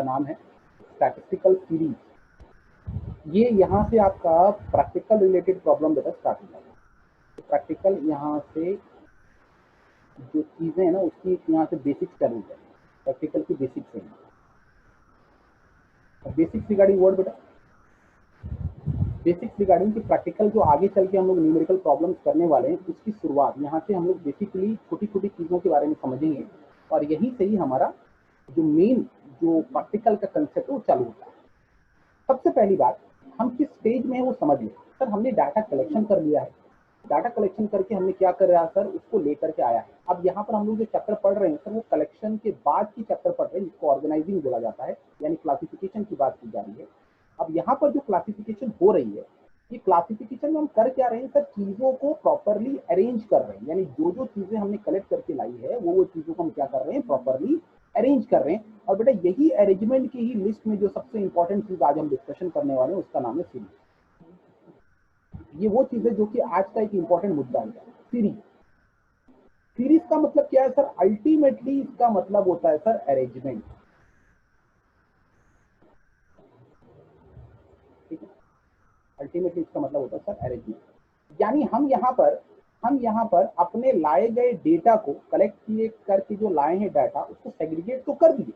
नाम है statistical series. ये यहाँ से आपका प्रैक्टिकल रिलेटेड प्रॉब्लम बेटा स्टार्ट होता है। प्रैक्टिकल यहाँ से जो चीजें हैं ना उसकी यहाँ से बेसिक्स कर दी जाए, प्रैक्टिकल की बेसिक्स है। बेसिक्स रिगार्डिंग वर्ड बेटा, बेसिक्स रिगार्डिंग कि प्रैक्टिकल जो आगे चल के हम लोग न्यूमेरिकल प्रॉब्लम्स करने वाले हैं उसकी शुरुआत यहाँ से हम लोग बेसिकली छोटी छोटी चीज़ों के बारे में समझेंगे और यही से ही हमारा जो मेन जो प्रैक्टिकल का कंसेप्ट है वो चालू होता है। सबसे पहली बात, हम किस स्टेज में है वो समझ लें। सर हमने डाटा कलेक्शन कर लिया है, डाटा कलेक्शन करके हमने क्या कर रहा है सर, उसको लेकर के आया है। अब यहाँ पर हम लोग जो चैप्टर पढ़ रहे हैं सर वो कलेक्शन के बाद की चैप्टर पढ़ रहे हैं जिसको ऑर्गेनाइजिंग बोला जाता है, यानी क्लासिफिकेशन की बात की जा रही है। अब यहाँ पर जो क्लासिफिकेशन हो रही है, ये क्लासिफिकेशन में हम कर क्या रहे हैं सर, चीजों को प्रॉपरली अरेंज कर रहे हैं, यानी जो जो चीजें हमने कलेक्ट करके लाई है वो चीजों को हम क्या कर रहे हैं, प्रॉपरली अरेंज कर रहे हैं। और बेटा यही अरेंजमेंट की ही लिस्ट में जो सबसे इंपॉर्टेंट चीज आज हम डिस्कशन करने वाले हैं उसका नाम है सीरीज। ये वो चीज है जो कि आज का एक इंपॉर्टेंट मुद्दा है, सीरीज। सीरीज का मतलब क्या है सर, अल्टीमेटली इसका मतलब होता है सर अरेंजमेंट। ठीक है, अल्टीमेटली इसका मतलब होता है सर अरेंजमेंट। यानी हम यहाँ पर अपने लाए गए डेटा को कलेक्ट किए करके जो लाए हैं डाटा उसको सेग्रीगेट तो कर दिए,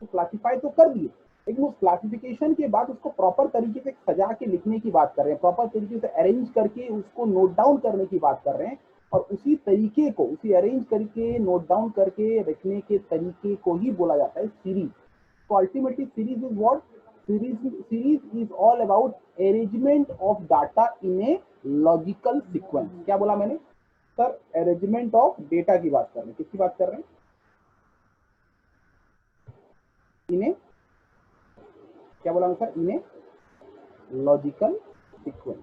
तो क्लासिफाई तो कर दिए, लेकिन उस क्लासिफिकेशन के बाद उसको प्रॉपर तरीके से सजा के लिखने की बात कर रहे हैं, प्रॉपर तरीके से अरेंज करके उसको नोट डाउन करने की बात कर रहे हैं। और उसी तरीके को, उसी अरेंज करके नोट डाउन करके रखने के तरीके को ही बोला जाता है सीरीज। तो ultimately series is what, series is all about arrangement of data in a logical sequence. क्या बोला मैंने सर, अरेंजमेंट ऑफ डेटा की बात कर रहे हैं। किसकी बात कर रहे हैं, इन्हें क्या बोला सर, इन्हें लॉजिकल सीक्वेंस।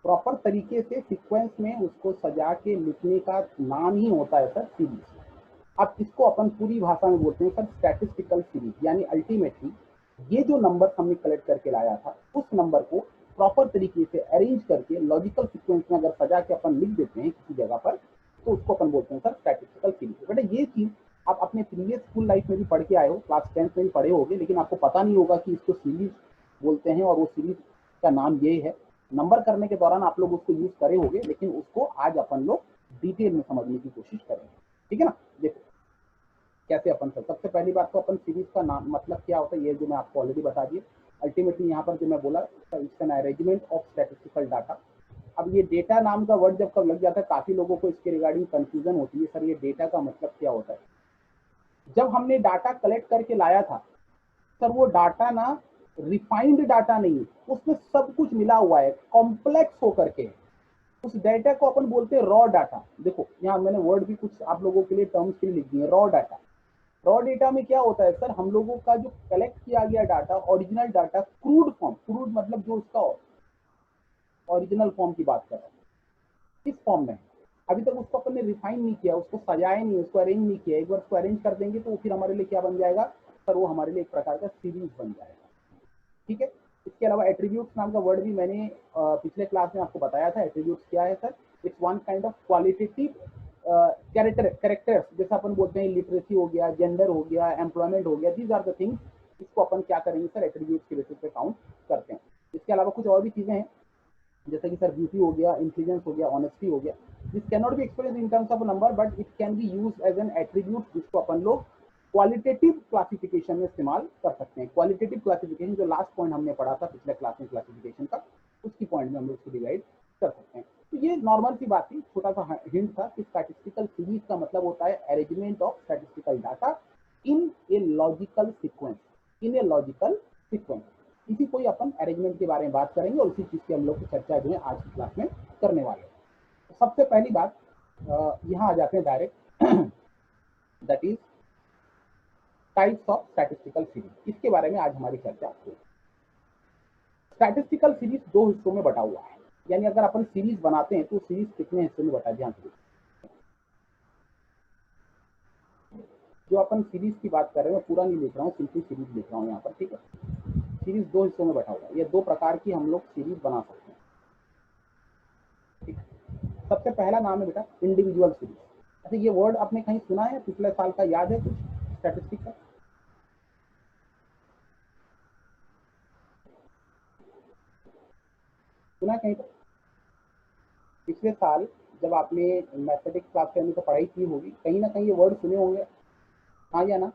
प्रॉपर तरीके से सीक्वेंस में उसको सजा के लिखने का नाम ही होता है सर सीरीज। अब इसको अपन पूरी भाषा में बोलते हैं सर स्टैटिस्टिकल सीरीज। यानी अल्टीमेटली ये जो नंबर हमने कलेक्ट करके लाया था उस नंबर को प्रॉपर तरीके से अरेंज करके लॉजिकल सीक्वेंस में अगर सजा के अपन लिख देते हैं किसी जगह पर, तो उसको अपन बोलते हैं सर स्टैटिस्टिकल सीरीज। बेटा ये चीज आप अपने प्रीवियस स्कूल लाइफ में भी पढ़ के आए हो, क्लास 10th में भी पढ़े होगे, लेकिन आपको पता नहीं होगा कि इसको सीरीज बोलते हैं और वो सीरीज का नाम ये है। नंबर करने के दौरान आप लोग उसको यूज करे होगे, लेकिन उसको आज अपन लोग डिटेल में समझने की कोशिश करेंगे। ठीक है ना, देखो कैसे अपन कर। सबसे पहली बात तो अपन सीरीज का नाम मतलब क्या होता है ये जो मैं आपको ऑलरेडी बता दिए। अल्टीमेटली यहाँ पर जो मैं बोला it's an arrangement of statistical data. अब ये डेटा नाम का वर्ड जब कब लग जाता है काफी लोगों को इसके रिगार्डिंग कंफ्यूजन होती है, सर ये डेटा का मतलब क्या होता है। जब हमने डाटा कलेक्ट करके लाया था सर वो डाटा ना रिफाइंड डाटा नहीं, उसमें सब कुछ मिला हुआ है, कॉम्प्लेक्स होकर के। उस डाटा को अपन बोलते हैं रॉ डाटा। देखो यहाँ मैंने वर्ड भी कुछ आप लोगों के लिए टर्म्स के लिए लिख दिए, रॉ डाटा। रॉ डेटा में क्या होता है सर, हम लोगों का जो कलेक्ट किया गया data, original data, crude form, crude मतलब जो उसका ओरिजिनल फॉर्म की बात कर रहा हूँ, किस फॉर्म में अभी तक उसको अपन ने रिफाइन नहीं किया, उसको सजाया नहीं, उसको अरेंज नहीं किया। एक बार उसको अरेंज कर देंगे तो फिर हमारे लिए क्या बन जाएगा सर, वो हमारे लिए एक प्रकार का सीरीज बन जाएगा। ठीक है, इसके अलावा एट्रीब्यूट्स नाम का वर्ड भी मैंने पिछले क्लास में आपको बताया था। एट्रीब्यूट्स क्या है sir, it's one kind of qualitative characters, जैसा अपन बोलते हैं लिटरेसी हो गया, जेंडर हो गया, एम्प्लॉयमेंट हो गया, दीज आर द थिंग्स। इसको अपन क्या करेंगे सर, एट्रीब्यूट्स के बेसिस पे काउंट करते हैं। इसके अलावा कुछ और भी चीजें हैं जैसे कि सर ब्यूटी हो गया, इंटेलिजेंस हो गया, ऑनेस्टी हो गया। This can not be expressed in terms of number but it can be used as an attribute, जिसको अपन लोग क्वालिटेटिव क्लासिफिकेशन में इस्तेमाल कर सकते हैं। क्वालिटेटिव क्लासिफिकेशन जो लास्ट पॉइंट हमने पढ़ा था पिछले क्लास में क्लासिफिकेशन का, उसकी पॉइंट में हम लोग उसको डिवाइड कर सकते हैं। तो ये नॉर्मल सी बात थी, छोटा सा हिंट था कि स्टैटिस्टिकल सीरीज का मतलब होता है arrangement of statistical data in a logical sequence, in a logical sequence. इसी को ही अपन अरेंजमेंट के बारे में बात करेंगे और इसी चीज की हम लोग की चर्चा जो है आज की क्लास में करने वाले हैं। तो सबसे पहली बात यहाँ आ जाते हैं direct, that is types of statistical series. इसके बारे में आज हमारी चर्चा होगी। स्टैटिस्टिकल सीरीज दो हिस्सों में बटा हुआ है, यानी अगर अपन सीरीज बनाते हैं तो सीरीज कितने हिस्सों में बटा, ध्यान से जो अपन सीरीज की बात कर रहे हैं पूरा नहीं लिख रहा हूँ, सिंपली सीरीज लिख रहा हूँ यहाँ पर। ठीक है, सीरीज दो हिस्सों में बटा हुआ है, ये दो प्रकार की हम लोग सीरीज बना सकते हैं। ठीक, सबसे पहला नाम है बेटा इंडिविजुअल सीरीज। अच्छा ये वर्ड आपने कहीं सुना है, पिछले साल का याद है कुछ, स्टैटिस्टिक का। सुना कहीं पर? पिछले साल जब आपने मैथमेटिक्स क्लास के अंदर तो पढ़ाई की होगी, कहीं ना कहीं ये वर्ड सुने होंगे, हाँ या ना?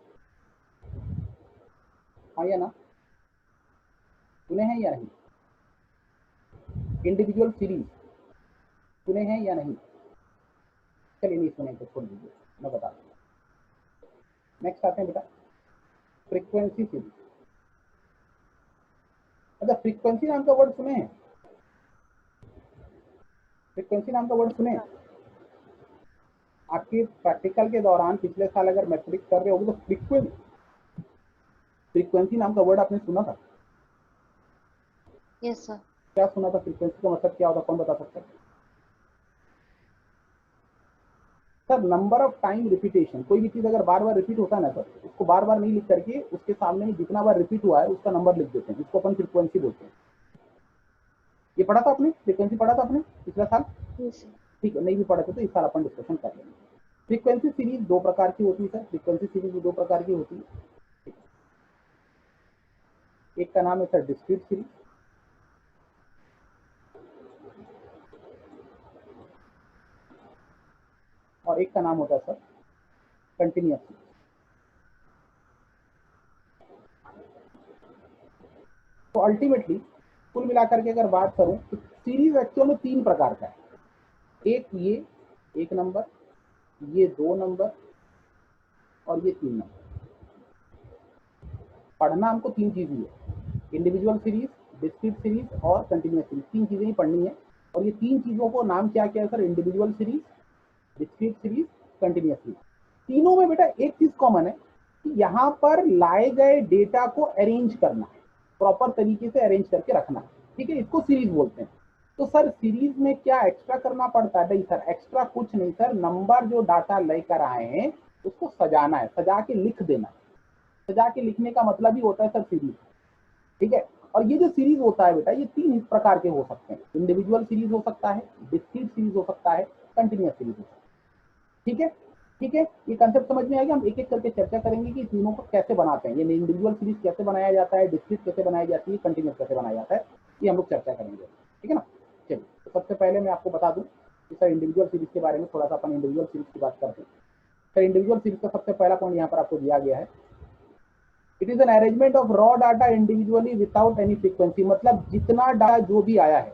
हाँ या ना? सुने हैं या नहीं? इंडिविजुअल सीरीज सुने हैं या नहीं? चलिए नहीं सुने तो छोड़ दीजिए, मैं बता दूँ। नेक्स्ट आते हैं बेटा फ्रीक्वेंसी सीरीज। अच्छा, फ्रीक्वेंसी नाम का वर्ड सुने हैं? फ्रीक्वेंसी नाम का वर्ड सुने हैं? आपके प्रैक्टिकल के दौरान पिछले साल अगर मैथमेटिक्स कर रहे होगे तो फ्रीक्वेंसी नाम का वर्ड आपने सुना था? Yes sir. क्या सुना था? फ्रीक्वेंसी का मतलब क्या होता, कौन बता सकता है? Sir number of time repetition. कोई भी चीज अगर बार बार रिपीट होता है ना सर, उसको बार बार नहीं लिख करके उसके सामने में जितना बार रिपीट हुआ है उसका नंबर लिख देते हैं, इसको अपन फ्रीक्वेंसी बोलते हैं। ये पढ़ा था आपने? फ्रीक्वेंसी पढ़ा था आपने पिछला साल? Yes sir. ठीक है, नहीं भी पढ़े थे तो इस साल अपन डिस्कशन कर लेंगे। फ्रीक्वेंसी सीरीज दो प्रकार की होती है सर, फ्रीक्वेंसी सीरीज दो प्रकार की होती है। एक का नाम है सर डिस्क्रीट सीरीज, और एक का नाम होता है सर कंटिन्यूअस सीरीज। तो अल्टीमेटली कुल मिलाकर के अगर बात करूं तो सीरीज एक्चुअल में तीन प्रकार का है। एक ये एक नंबर, ये दो नंबर, और ये तीन नंबर। पढ़ना हमको तीन चीज ही है, इंडिविजुअल सीरीज, डिस्क्रीट सीरीज और कंटिन्यूअस सीरीज। तीन चीजें ही पढ़नी है। और ये तीन चीजों को नाम क्या क्या है sir? Individual series, discrete series, continuous series. तीनों में बेटा एक चीज कॉमन है कि यहाँ पर लाए गए डेटा को अरेंज करना है, प्रॉपर तरीके से अरेंज करके रखना है। ठीक है, इसको सीरीज बोलते हैं। तो सर सीरीज में क्या एक्स्ट्रा करना पड़ता है? नहीं सर, एक्स्ट्रा कुछ नहीं सर। नंबर जो डाटा लेकर आए हैं उसको सजाना है, सजा के लिख देना है। सजा के लिखने का मतलब ही होता है सर सीरीज। ठीक है, और ये जो सीरीज होता है बेटा, ये तीन प्रकार के हो सकते हैं। इंडिविजुअल सीरीज हो सकता है, डिस्क्रीट सीरीज हो सकता है, कंटिन्यूअस सीरीज हो सकता है। ठीक है, ठीक है, ये कंसेप्ट समझ में आएगा। हम एक एक करके चर्चा करेंगे कि तीनों को कैसे बनाते हैं। ये इंडिविजुअल सीरीज कैसे बनाया जाता है, डिस्क्रीट कैसे बनाई जाती है, कंटिन्यूअस कैसे बनाया जाता है, ये हम लोग चर्चा करेंगे। ठीक है ना? चलिए, तो सबसे पहले मैं आपको बता दूं कि सर इंडिविजुअल सीरीज के बारे में थोड़ा सा अपन इंडिविजुअल सीरीज की बात करते हैं। सर इंडिविजुअल सीरीज का सबसे पहला पॉइंट यहाँ पर आपको दिया गया है, it is an arrangement of raw data individually without any frequency. मतलब जितना डाटा जो भी आया है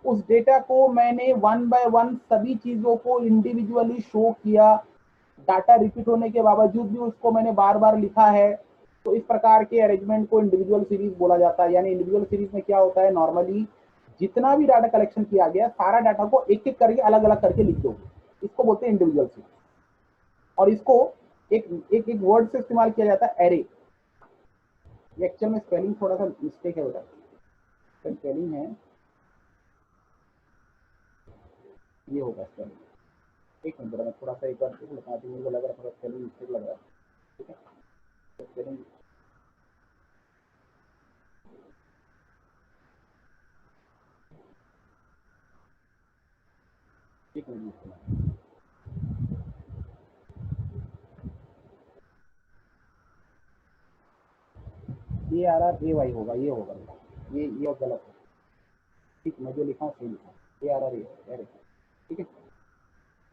उस डेटा को मैंने वन बाय वन सभी चीजों को इंडिविजुअली शो किया। डाटा रिपीट होने के बावजूद भी उसको मैंने बार बार लिखा है। तो इस प्रकार के अरेंजमेंट को इंडिविजुअल सीरीज बोला जाता है। यानी इंडिविजुअल सीरीज में क्या होता है, नॉर्मली जितना भी डाटा कलेक्शन किया गया सारा डाटा को एक एक करके अलग अलग करके लिख दो, इसको बोलते हैं इंडिविजुअल सीरीज। और इसको एक एक एक वर्ड से इस्तेमाल किया जाता है, एरे। एक्चुअल में स्पेलिंग थोड़ा सा मिस्टेक है बेटा, स्पेलिंग है ये होगा स्पेलिंग। एक मिनट, मैं थोड़ा सा एक बार बता दूँ, मुझे लग रहा थोड़ा स्पेलिंग मिस्टेक लग रहा है। ठीक है, तो स्पेलिंग एक मिनट, ये आ रहा ए वाई होगा, ये होगा ये गलत है। ठीक, मैं जो लिखा हूँ सही लिखा, ये आ रहा है। ठीक है,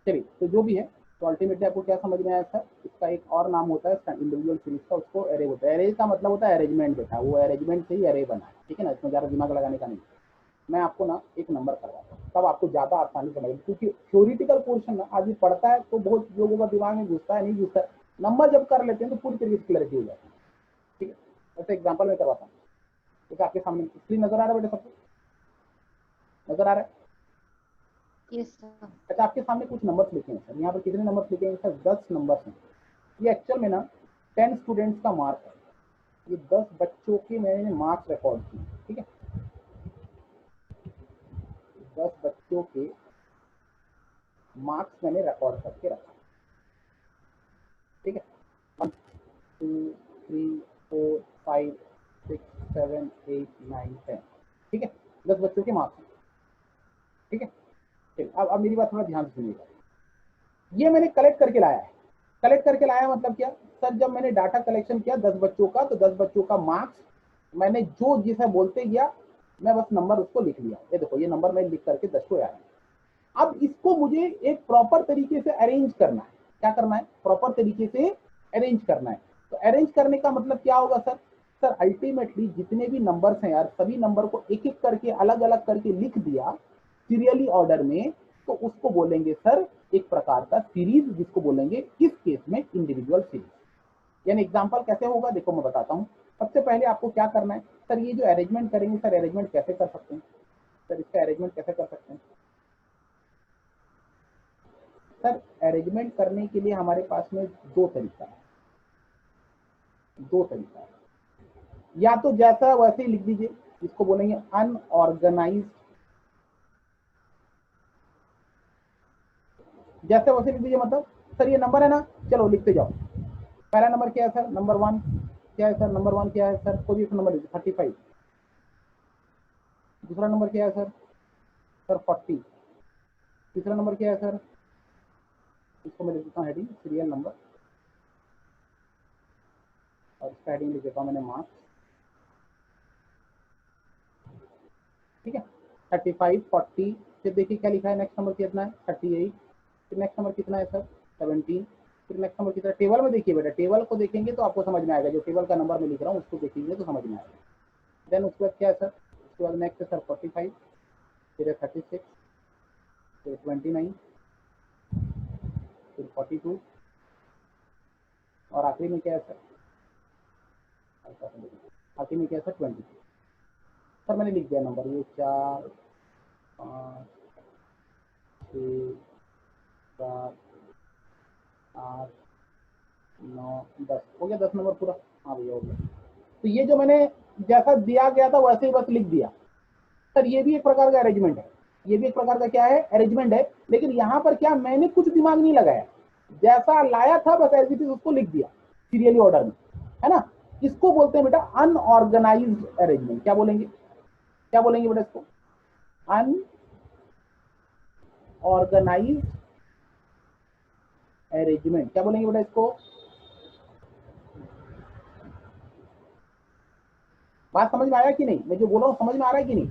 चलिए, तो जो भी है, तो अल्टीमेटली आपको क्या समझ में आया सर? इसका एक और नाम होता है इंडिविजुअल सीरीज का, उसको एरे होता है। एरे का मतलब होता है अरेंजमेंट बेटा, वो अरेंजमेंट से ही एरे बना है। ठीक है ना, इसमें ज़्यादा दिमाग लगाने का नहीं। मैं आपको ना एक नंबर करवाता हूँ, तब आपको ज़्यादा आसानी समझ, क्योंकि थ्योरिटिकल पोर्शन ना आदमी पढ़ता है तो बहुत लोगों का दिमाग में घुसता है, नहीं घुसता है। नंबर जब कर लेते हैं तो पूरी तरीके से क्लैरिटी हो जाती है। ठीक है, ऐसे एग्जाम्पल मैं करवाता हूँ। जैसे आपके सामने स्क्रीन नजर आ रहा है बेटा, सबको नजर आ रहा है? Yes sir. अच्छा, आपके सामने कुछ नंबर्स लिखे हैं सर, यहाँ पर कितने नंबर्स लिखे हैं सर? 10 नंबर्स हैं। ये एक्चुअल में ना 10 स्टूडेंट्स का मार्क है। ये 10 बच्चों के मैंने मार्क्स रिकॉर्ड किए। ठीक है, 10 बच्चों के मार्क्स मैंने रिकॉर्ड करके रखा। ठीक है, 1 2 3 4 5 6 7 8 9 10। ठीक है, 10 बच्चों के मार्क्स। ठीक है, चलिए अब मेरी बात थोड़ा ध्यान से सुनिएगा। ये मैंने कलेक्ट करके लाया है। कलेक्ट करके लाया मतलब क्या सर, जब मैंने डाटा कलेक्शन किया 10 बच्चों का, तो 10 बच्चों का मार्क्स मैंने जो जिसे बोलते गया, मैं बस नंबर उसको लिख लिया। ये देखो, ये नंबर मैं लिख करके 10 को आया। अब इसको मुझे एक प्रॉपर तरीके से अरेंज करना है। क्या करना है? प्रॉपर तरीके से अरेंज करना है। तो अरेंज करने का मतलब क्या होगा सर? सर अल्टीमेटली जितने भी नंबर्स हैं यार, सभी नंबर को एक एक करके अलग अलग करके लिख दिया सीरियली ऑर्डर में, तो उसको बोलेंगे सर एक प्रकार का सीरीज, जिसको बोलेंगे इस केस में इंडिविजुअल सीरीज। यानी एग्जांपल कैसे होगा, देखो मैं बताता हूँ। सबसे पहले आपको क्या करना है सर, ये जो अरेंजमेंट करेंगे सर, अरेंजमेंट कैसे कर सकते हैं सर, इसका अरेंजमेंट कैसे कर सकते हैं सर? अरेंजमेंट करने के लिए हमारे पास में दो तरीका है, दो तरीका है। या तो जैसा वैसे ही लिख दीजिए, इसको बोलेंगे अनऑर्गेनाइज्ड, जैसे वैसे लिख दीजिए। मतलब सर ये नंबर है ना, चलो लिखते जाओ। पहला नंबर क्या है सर? नंबर 1 क्या है सर? नंबर 1 क्या है सर? कोई भी नंबर लीजिए, 35। दूसरा नंबर क्या है सर? सर 40। तीसरा नंबर क्या है सर? इसको मैं लिख देता हूँ हेडिंग सीरियल नंबर, और इसका हेडिंग लिख देता हूँ मैंने मार्क्स। ठीक है, 35 40। फिर देखिए क्या लिखा है, नेक्स्ट नंबर कितना है? 38। फिर नेक्स्ट नंबर कितना है सर? 17। फिर नेक्स्ट नंबर कितना है? टेबल में देखिए बेटा, टेबल को देखेंगे तो आपको समझ में आएगा, जो टेबल का नंबर मैं लिख रहा हूँ उसको देखेंगे तो समझ में आएगा। देन उसके बाद क्या है सर? उसके बाद नेक्स्ट है सर 45, फिर है 36, फिर 29, फिर 42, और आखिरी में क्या है सर? आखिरी में क्या है सर? 22। सर मैंने लिख दिया नंबर, ये 4 5 6 7 8 9 10 हो गया, 10 नंबर पूरा। हाँ भैया हो गया। तो ये जो मैंने जैसा दिया गया था वैसे ही बस लिख दिया सर, ये भी एक प्रकार का अरेंजमेंट है। ये भी एक प्रकार का क्या है? अरेंजमेंट है। लेकिन यहाँ पर क्या, मैंने कुछ दिमाग नहीं लगाया, जैसा लाया था बस एज इट इज उसको लिख दिया सीरियली ऑर्डर में, है ना। इसको बोलते हैं बेटा अनऑर्गेनाइज्ड अरेंजमेंट। क्या बोलेंगे? क्या बोलेंगे बेटा इसको? Unorganised arrangement. क्या बोलेंगे बेटा इसको? बात समझ में आया कि नहीं? मैं जो बोल रहा हूँ समझ में आ रहा है कि नहीं?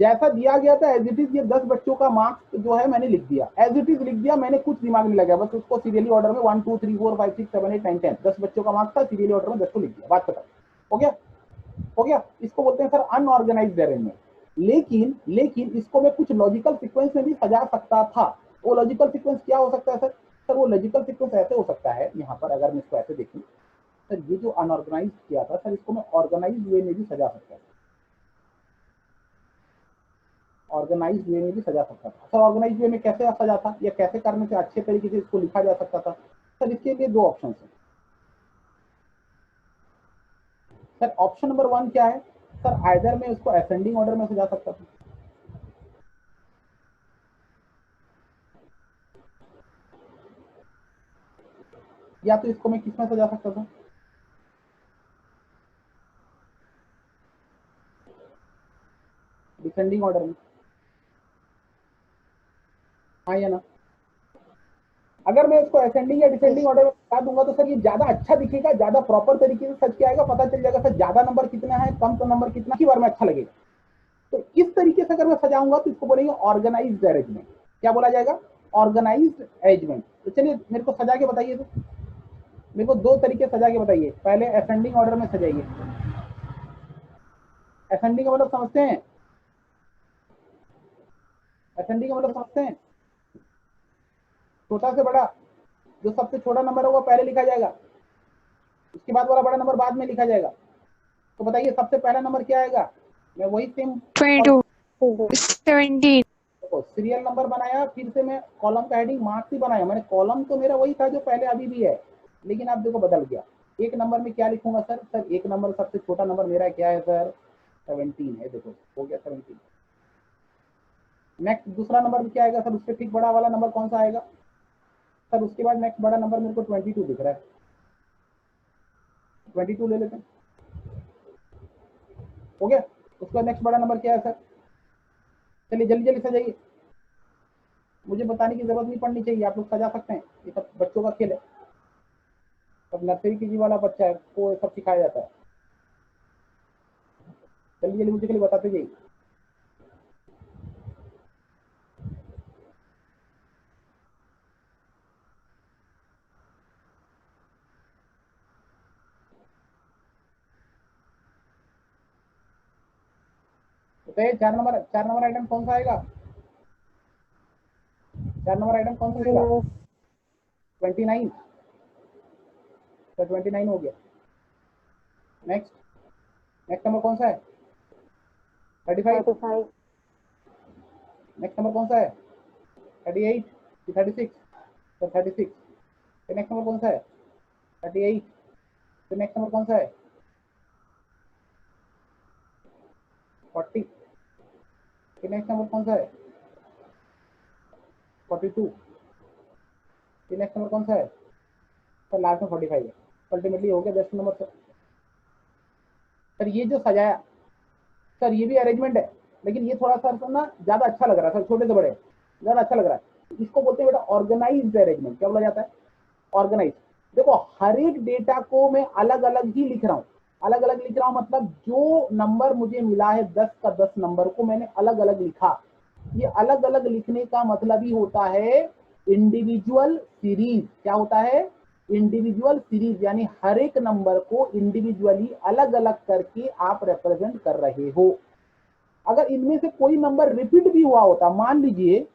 जैसा दिया गया था एज इट इज, ये 10 बच्चों का मार्क्स जो है मैंने लिख दिया, एज इट इज लिख दिया, मैंने कुछ दिमाग नहीं लगाया, बस उसको सीरियली ऑर्डर में 1 2 3 4 5 6 7 8 9 10 10 बच्चों का मार्क्स था, सीरियली ऑर्डर में 10 को लिख दिया। बात खत्म। हो गया? हो गया। इसको बोलते हैं सर अनऑर्गेनाइज्ड अरेंजमेंट। लेकिन लेकिन इसको मैं कुछ लॉजिकल सीक्वेंस में भी सजा सकता था। वो लॉजिकल सीक्वेंस क्या हो सकता है सर? सर वो लॉजिकल सीक्वेंस ऐसे हो सकता है, यहाँ पर अगर मैं इसको ऐसे देखूं सर, ये जो अनऑर्गेनाइज किया था सर, इसको मैं ऑर्गेनाइज वे में भी सजा सकता था, ऑर्गेनाइज वे में भी सजा सकता था। सर ऑर्गेनाइज वे में कैसे सजा था, या कैसे करने से अच्छे तरीके से इसको लिखा जा सकता था? सर इसके लिए दो ऑप्शन है सर। ऑप्शन नंबर 1 क्या है सर? आइदर मैं उसको असेंडिंग ऑर्डर में सजा सकता था, या तो इसको मैं किस में सजा सकता था? डिसेंडिंग ऑर्डर में। हाँ या ना? अगर मैं इसको असेंडिंग या डिसेंडिंग yes, ऑर्डर में बता दूंगा तो सर ये ज्यादा अच्छा दिखेगा, ज्यादा प्रॉपर तरीके से सच के आएगा, पता चल जाएगा सर ज्यादा नंबर कितना है, कम तो नंबर कितना, की बार में अच्छा लगेगा। तो इस तरीके से अगर मैं सजाऊंगा तो इसको बोलेंगे ऑर्गेनाइज्ड अरेंजमेंट। क्या बोला जाएगा? Organised arrangement. तो चलिए मेरे को सजा के बताइए, तो मेरे को दो तरीके सजा के बताइए। पहले असेंडिंग ऑर्डर में सजाइए। असेंडिंग का मतलब समझते हैं? असेंडिंग का मतलब समझते हैं? छोटा से बड़ा, जो सबसे छोटा नंबर होगा पहले लिखा जाएगा, उसके बाद वाला बड़ा नंबर बाद में लिखा जाएगा। तो बताइए सबसे पहला नंबर क्या आएगा? मैं वही सेम 22, 17, सीरियल नंबर बनाया, फिर से मैं कॉलम का हेडिंग मार्क्स ही बनाया। मैंने कॉलम तो मेरा वही था जो पहले अभी भी है, लेकिन आप देखो बदल गया। एक नंबर में क्या लिखूंगा सर? सर एक नंबर, सबसे छोटा नंबर मेरा क्या है सर? 17 है। देखो हो गया 17। नेक्स्ट दूसरा नंबर में क्या आएगा सर? उससे ठीक बड़ा वाला नंबर कौन सा आएगा सर? उसके बाद नेक्स्ट बड़ा नंबर मेरे को 22 दिख रहा है, 22 ले लेते हैं। हो गया। उसके बाद नेक्स्ट बड़ा नंबर क्या है सर? चलिए जल्दी जल्दी सजाइए, मुझे बताने की जरूरत नहीं पड़नी चाहिए, आप लोग सजा सकते हैं, ये सब बच्चों का खेल है। सब नर्सरी के जी वाला बच्चा है, को सब सिखाया जाता है। जल्दी जल्दी मुझे खाली बताते जाइए। बताइए 4 नंबर आइटम कौन सा आएगा? 4 नंबर आइटम कौन सा आएगा? 29। तो 29 हो गया। नेक्स्ट, नेक्स्ट नंबर कौन सा है? 35। 35। नेक्स्ट नंबर कौन सा है? 38 कि 36? तो 36। फिर नेक्स्ट नंबर कौन सा है? 38। फिर नेक्स्ट नंबर कौन सा है? 40। फिर नेक्स्ट नंबर कौन सा है? 42। फिर नेक्स्ट नंबर कौन सा है? सर लास्ट में 45 है। अल्टीमेटली हो गया 10 नंबर। सर ये जो सजाया, सर ये भी अरेंजमेंट है, लेकिन ये थोड़ा सा ना ज्यादा अच्छा लग रहा है सर, छोटे से बड़े ज्यादा अच्छा लग रहा है। इसको बोलते हैं बेटा ऑर्गेनाइज्ड अरेंजमेंट। क्या बोला जाता है? ऑर्गेनाइज। देखो हर एक डेटा को मैं अलग अलग ही लिख रहा हूँ, अलग अलग लिख रहा हूँ मतलब जो नंबर मुझे मिला है 10 का 10 नंबर को मैंने अलग अलग लिखा। ये अलग अलग लिखने का मतलब ही होता है इंडिविजुअल सीरीज। क्या होता है? इंडिविजुअल सीरीज, यानी हर एक नंबर को इंडिविजुअली अलग अलग करके आप रिप्रेजेंट कर रहे हो। अगर इनमें से कोई नंबर रिपीट भी हुआ होता, मान लीजिए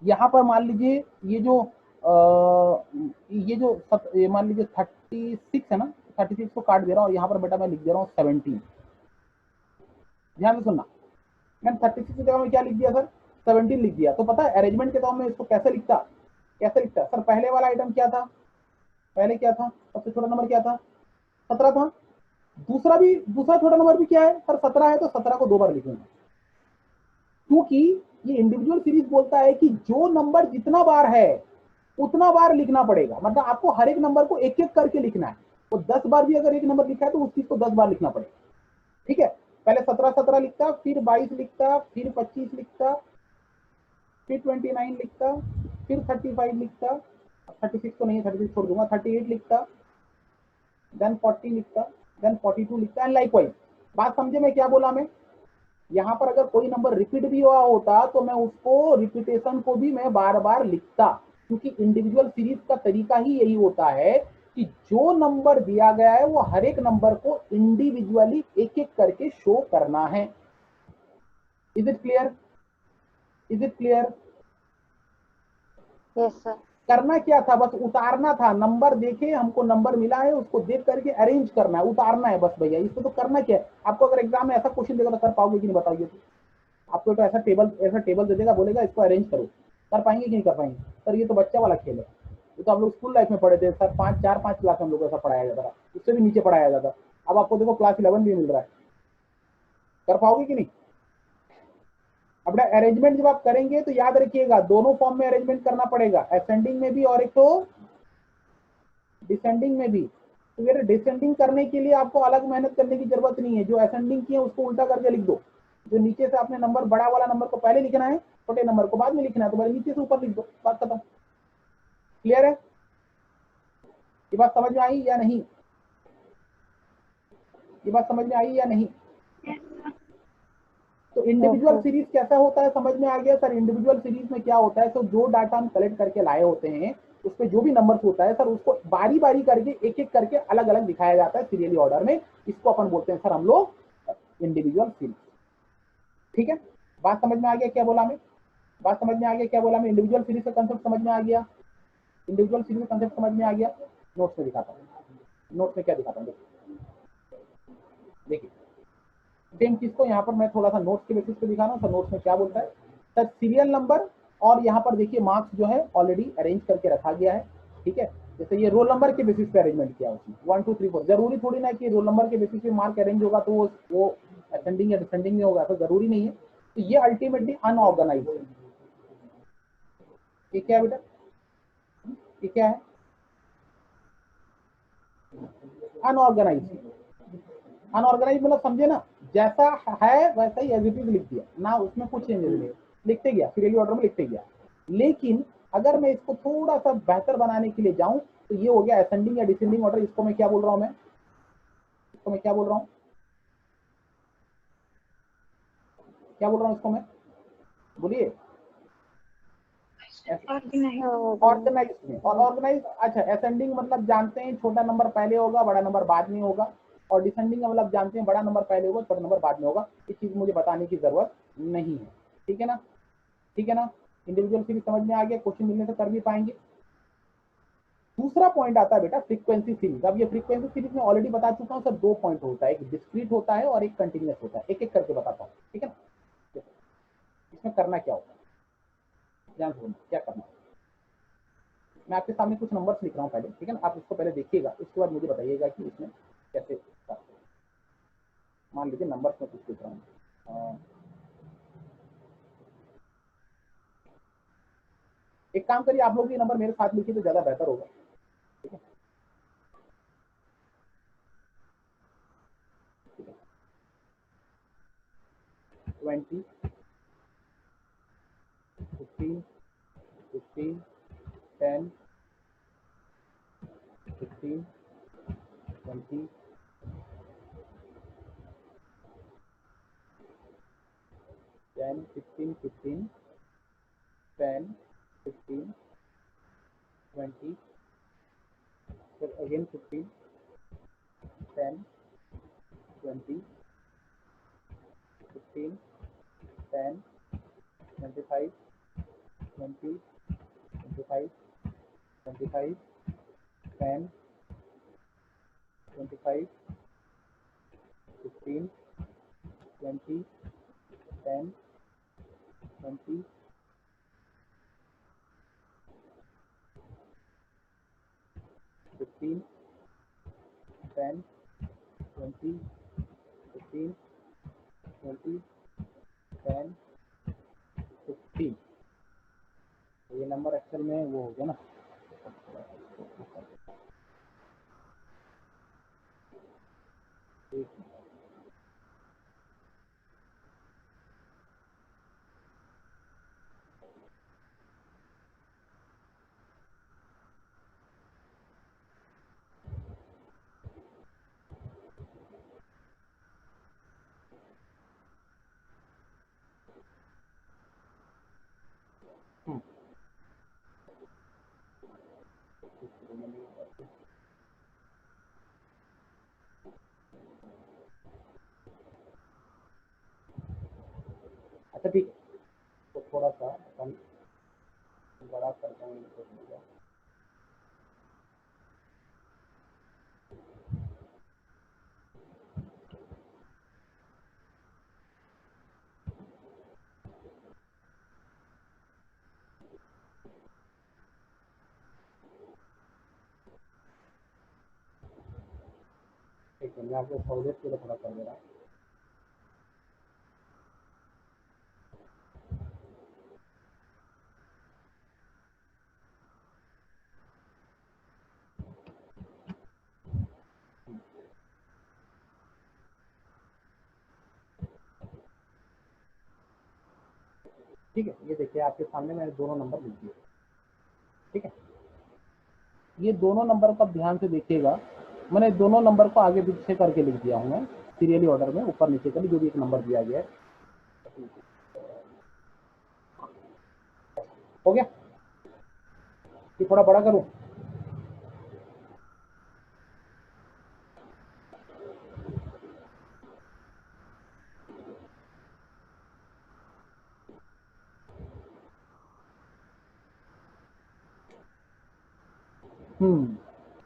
यहां पर मान लीजिए ये मान लीजिए 36 है ना, 36 को काट दे रहा हूं, यहां पर बेटा मैं लिख दे रहा हूं 17। ध्यान से सुनना, मैंने 36 की जगह में क्या लिख दिया सर? 17 लिख दिया। तो पता है अरेंजमेंट के तौर में इसको कैसे लिखता? कैसे लिखता सर? पहले वाला आइटम क्या था? पहले क्या था? सबसे छोटा नंबर क्या था? 17 था। दूसरा छोटा नंबर भी क्या है सर? 17 है। तो 17 को 2 बार लिखूंगा, क्योंकि ये इंडिविजुअल सीरीज बोलता है कि जो नंबर जितना बार है उतना बार लिखना पड़ेगा। मतलब आपको हर एक नंबर को एक एक करके लिखना है। तो 10 बार भी अगर एक नंबर लिखा है तो उस चीज को 10 बार लिखना पड़ेगा। ठीक है, पहले 17 लिखता, फिर 22 लिखता, फिर 25 लिखता, फिर 29 लिखता, फिर 35 लिखता, 36 तो नहीं है, 36 छोड़ दूंगा, 38 लिखता, देन 40 लिखता, देन 42 लिखता, एंड लाइकवाइज। बात समझे मैं क्या बोला? मैं यहाँ पर अगर कोई नंबर रिपीट भी हुआ होता तो मैं उसको रिपीटेशन को भी मैं बार बार लिखता, क्योंकि इंडिविजुअल सीरीज का तरीका ही यही होता है कि जो नंबर दिया गया है वो हर एक नंबर को इंडिविजुअली एक एक करके शो करना है। Is it clear? Is it clear? Yes sir. करना क्या था? बस उतारना था। नंबर देखे, हमको नंबर मिला है, उसको देख करके अरेंज करना है, उतारना है बस भैया। इसमें तो करना क्या है? आपको अगर एग्जाम में ऐसा क्वेश्चन देगा तो कर पाओगे कि नहीं बताइए? तो आपको तो ऐसा टेबल दे देगा, बोलेगा इसको अरेंज करो, कर पाएंगे कि नहीं कर पाएंगे? सर ये तो बच्चा वाला खेल है, ये तो हम लोग स्कूल लाइफ में पढ़े थे सर। 5 क्लास हम लोग को ऐसा पढ़ाया जाता था, उससे भी नीचे पढ़ाया जाता। अब आपको देखो क्लास 11 भी मिल रहा है, कर पाओगे कि नहीं? अपना अरेंजमेंट जब आप करेंगे तो याद रखिएगा दोनों फॉर्म में अरेंजमेंट करना पड़ेगा, असेंडिंग में भी और एक तो डिसेंडिंग में भी। तो ये डिसेंडिंग करने के लिए आपको अलग मेहनत करने की जरूरत नहीं है। जो असेंडिंग की है उसको उल्टा करके लिख दो। जो नीचे से आपने नंबर, बड़ा वाला नंबर को पहले लिखना है, छोटे नंबर को बाद में लिखना है, तो पहले नीचे से ऊपर लिख दो, बात खत्म। क्लियर है? ये बात समझ में आई या नहीं? ये बात समझ में आई या नहीं? तो इंडिविजुअल सीरीज कैसा होता है समझ में आ गया सर? इंडिविजुअल सीरीज में क्या होता है, तो जो डाटा हम कलेक्ट करके लाए होते हैं उसमें जो भी नंबर होता है सर, उसको बारी बारी करके एक एक करके अलग अलग दिखाया जाता है सीरियली ऑर्डर में। इसको अपन बोलते हैं सर हम लोग इंडिविजुअल सीरीज। ठीक है, बात समझ में आ गया क्या बोला मैं? बात समझ में आ गया क्या बोला मैं? इंडिविजुअल सीरीज का कंसेप्ट समझ में आ गया? इंडिविजुअल सीरीज का कंसेप्ट समझ में आ गया? नोट्स में दिखाता हूँ, नोट्स में क्या दिखाता हूँ देखिए। सेम चीज को यहाँ पर मैं थोड़ा सा नोट्स के बेसिस पे दिखा रहा हूँ। सर नोट्स में क्या बोलता है सर? सीरियल नंबर, और यहाँ पर देखिए मार्क्स जो है ऑलरेडी अरेंज करके रखा गया है। ठीक है, जैसे ये रोल नंबर के बेसिस पे अरेंजमेंट किया उसने 1 2 3 4। जरूरी थोड़ी ना कि रोल नंबर के बेसिस पे मार्क अरेंज होगा तो वो असेंडिंग या डिसेंडिंग में होगा, तो जरूरी नहीं है। तो ये अल्टीमेटली अनऑर्गेनाइज है। ये क्या है बेटा? ये क्या है? अनऑर्गेनाइज। अनऑर्गेनाइज मतलब समझे ना, जैसा है वैसा ही एज इट इज लिख दिया ना, उसमें कुछ चेंजेस नहीं, लिखते गया सीरियली ऑर्डर में लिखते गया। लेकिन अगर मैं इसको थोड़ा सा बेहतर बनाने के लिए जाऊं तो ये हो गया असेंडिंग या डिसेंडिंग ऑर्डर। इसको मैं क्या बोल रहा हूं, इसको मैं क्या बोल रहा हूं, क्या बोल रहा हूं इसको मैं, बोलिए। ऑर्गेनाइज में, और ऑर्गेनाइज, अच्छा असेंडिंग मतलब जानते हैं छोटा नंबर पहले होगा बड़ा नंबर बाद में होगा, और डिसेंडिंग मतलब जानते हैं बड़ा नंबर पहले होगा छोटा नंबर बाद में होगा। ये चीज मुझे बताने की जरूरत नहीं है, ठीक है ना, ठीक है ना। इंडिविजुअल सीरीज समझ में आ गया, क्वेश्चन मिलने से कर भी पाएंगे। दूसरा पॉइंट आता है बेटा फ्रीक्वेंसी सीरीज। अब ये फ्रीक्वेंसी सीरीज में ऑलरेडी बता चुका हूं सर, दो पॉइंट होता है, एक डिस्क्रीट होता है और एक कंटिन्यूअस होता है। एक एक करके बताता हूं, ठीक है ना। इसमें करना क्या होता है, ध्यान से सुनो क्या करना है। मैं आपके सामने कुछ नंबर्स लिख रहा हूँ पहले, ठीक है ना, आप इसको पहले देखिएगा, उसके बाद मुझे बताइएगा कि इसमें कैसे करते हैं। मान लीजिए नंबर्स में कुछ लिख रहा हूँ, एक काम करिए आप लोग ये नंबर मेरे साथ लिखिए तो ज्यादा बेहतर होगा, ठीक है। 20, 15, 15, 10, 15, 20, 10, 15, 15, 10, 15, 20, फिर again 15, 10, 20, 15, 10, 25, 20, 25, 25, 10, 25, 15, 20, 10, 20, 15, 10, 20, 15, 20, 10, 15। ये नंबर एक्चुअल में वो हो गया ना, अच्छा ठीक है, तो थोड़ा सा अपन बड़ा करते हैं इनको, ठीक है। मैं आपको सहूलियत के लिए थोड़ा कर दे रहा हूँ। ठीक है, ये देखिए आपके सामने मैंने दोनों नंबर लिख दिए, ठीक है। ये दोनों नंबर को आप ध्यान से देखिएगा, मैंने दोनों नंबर को आगे पीछे करके लिख दिया हूँ मैं, सीरियली ऑर्डर में ऊपर नीचे कर, जो भी एक नंबर दिया गया है। हो गया, ये थोड़ा बड़ा करूँ,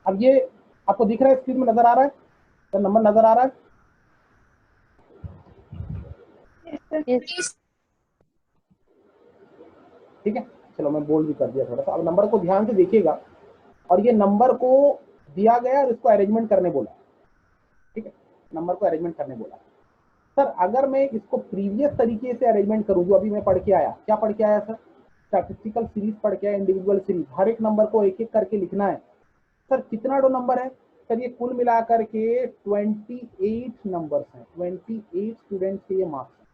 अब ये आपको दिख रहा है, स्क्रीन में नजर आ रहा है, तो नंबर नजर आ रहा है। Yes. ठीक है, चलो मैं बोल्ड भी कर दिया थोड़ा सा। अब नंबर को ध्यान से देखिएगा, और ये नंबर को दिया गया और इसको अरेंजमेंट करने बोला, ठीक है, नंबर को अरेंजमेंट करने बोला। सर अगर मैं इसको प्रीवियस तरीके से अरेंजमेंट करूं, जो अभी मैं पढ़ के आया, क्या पढ़ के आया सर, स्टैटिस्टिकल सीरीज पढ़ के आया, इंडिविजुअल सीरीज, हर एक नंबर को एक एक करके लिखना है। सर कितना दो नंबर है सर, ये कुल मिलाकर के 28 नंबर्स हैं, 28 स्टूडेंट्स के ये मार्क्स हैं।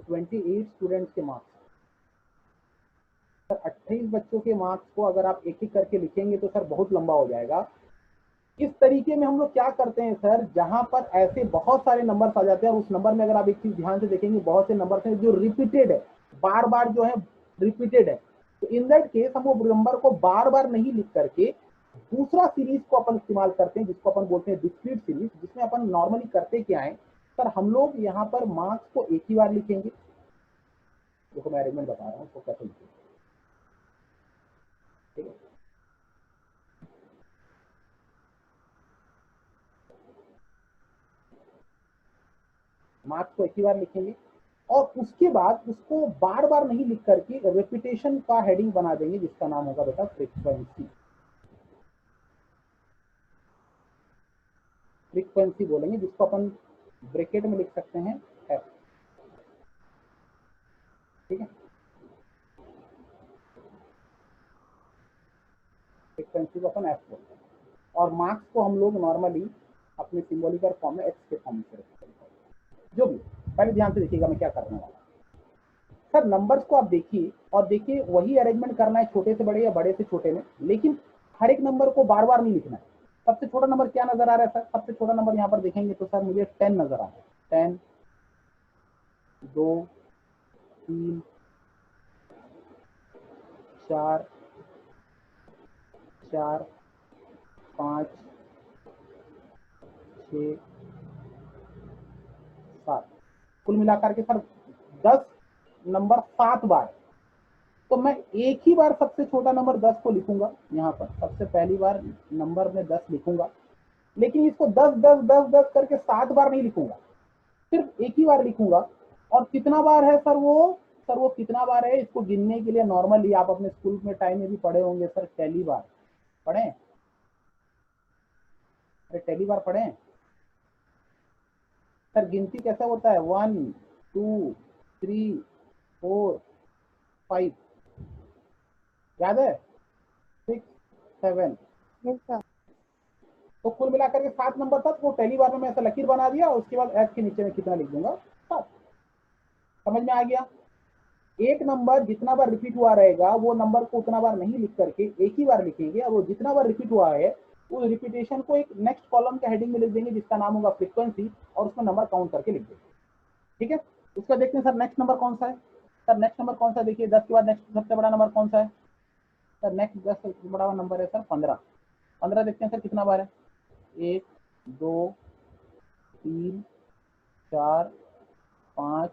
तो 28 स्टूडेंट्स के मार्क्स। सर 28 बच्चों के मार्क्स को अगर आप एक एक करके लिखेंगे तो सर बहुत लंबा हो जाएगा। इस तरीके में हम लोग क्या करते हैं सर, जहां पर ऐसे बहुत सारे नंबर्स आ जाते हैं और उस नंबर में अगर आप एक चीज ध्यान से देखेंगे, बहुत से नंबर्स हैं जो रिपीटेड है, बार बार जो है रिपीटेड है। तो इन दैट केस हम वो नंबर को बार बार नहीं लिख करके दूसरा सीरीज को अपन इस्तेमाल करते हैं, जिसको अपन बोलते हैं डिस्क्रीट सीरीज, जिसमें अपन नॉर्मली करते क्या है सर, हम लोग यहाँ पर मार्क्स को एक ही बार लिखेंगे। देखो मैं अरेंजमेंट बता रहा हूँ तो कैसे लिखेंगे, ठीक है। मार्क्स को एक ही बार लिखेंगे और उसके बाद उसको बार बार नहीं लिख करके रेपिटेशन का हेडिंग बना देंगे, जिसका नाम होगा बेटा फ्रीक्वेंसी। फ्रीक्वेंसी बोलेंगे, जिसको अपन ब्रैकेट में लिख सकते हैं एफ, ठीक है। फ्रीक्वेंसी को अपन एफ बोलते हैं और मार्क्स को हम लोग नॉर्मली अपने सिंबॉलिकल फॉर्म में एक्स के फॉर्म में रखते हैं। जो भी, पहले ध्यान से देखिएगा मैं क्या करने वाला सर। नंबर्स को आप देखिए और देखिए वही अरेंजमेंट करना है, छोटे से बड़े या बड़े से छोटे में, लेकिन हर एक नंबर को बार बार नहीं लिखना है। सबसे छोटा नंबर क्या नजर आ रहा है सर? सबसे छोटा नंबर यहाँ पर देखेंगे तो सर मुझे 10 नजर आ रहा है। 10, 2, 3, 4, 4, 5, 6, 7, कुल मिलाकर के सर 10 नंबर 7 बार। तो मैं एक ही बार सबसे छोटा नंबर 10 को लिखूंगा यहाँ पर, सबसे पहली बार नंबर में 10 लिखूंगा, लेकिन इसको 10 10 10 10 करके 7 बार नहीं लिखूंगा, सिर्फ एक ही बार लिखूंगा। और कितना बार है सर वो? सर वो कितना बार है इसको गिनने के लिए नॉर्मली आप अपने स्कूल में टाइम में भी पढ़े होंगे सर, टेली बार पढ़े? अरे टेली बार पढ़े सर? गिनती कैसे होता है? 1 2 3 4 5, याद है? 6 7। Yes, sir. तो कुल मिलाकर के 7 नंबर था, तो वो पहली बार में मैं ऐसा लकीर बना दिया और उसके बाद एफ के नीचे में कितना लिख दूंगा, 7। समझ में आ गया? एक नंबर जितना बार रिपीट हुआ रहेगा वो नंबर को उतना बार नहीं लिख करके एक ही बार लिखेंगे, और वो जितना बार रिपीट हुआ है उस रिपीटेशन को एक नेक्स्ट कॉलम के हेडिंग में लिख देंगे, जिसका नाम होगा फ्रीक्वेंसी, और उसमें नंबर काउंट करके लिख देंगे, ठीक है। उसका देखते हैं सर नेक्स्ट नंबर कौन सा है। सर नेक्स्ट नंबर कौन सा? देखिए 10 के बाद नेक्स्ट सबसे बड़ा नंबर कौन सा है सर? नेक्स्ट 10 सबसे बड़ा नंबर है सर 15। 15 देखते हैं सर कितना बार है? 1 2 3 4 5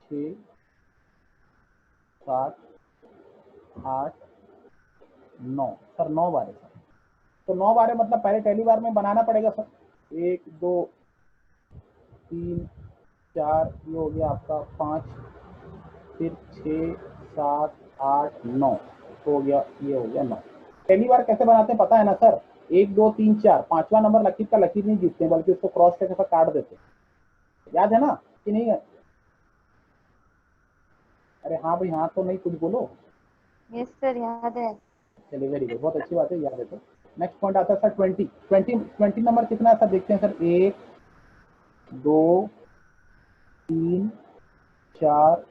6 7 8 9 सर 9 बार है सर। तो 9 बार है मतलब पहले पहली बार में बनाना पड़ेगा सर। 1 2 3 4, ये हो गया आपका 5, फिर 6 7 8 9, तो हो गया, ये हो गया 9। पहली बार कैसे बनाते हैं पता है ना सर? 1 2 3 4, 5वां नंबर लकीर का लकीर नहीं जीतते बल्कि उसको क्रॉस करके काट देते, याद है ना कि नहीं है? अरे हाँ भाई हाँ, तो नहीं कुछ बोलो। Yes, sir. याद है। चलिए वेरी गुड, बहुत अच्छी बात है, याद है। तो नेक्स्ट पॉइंट आता है सर 20। 20 नंबर कितना है सर? देखते हैं सर। 1 2 3 4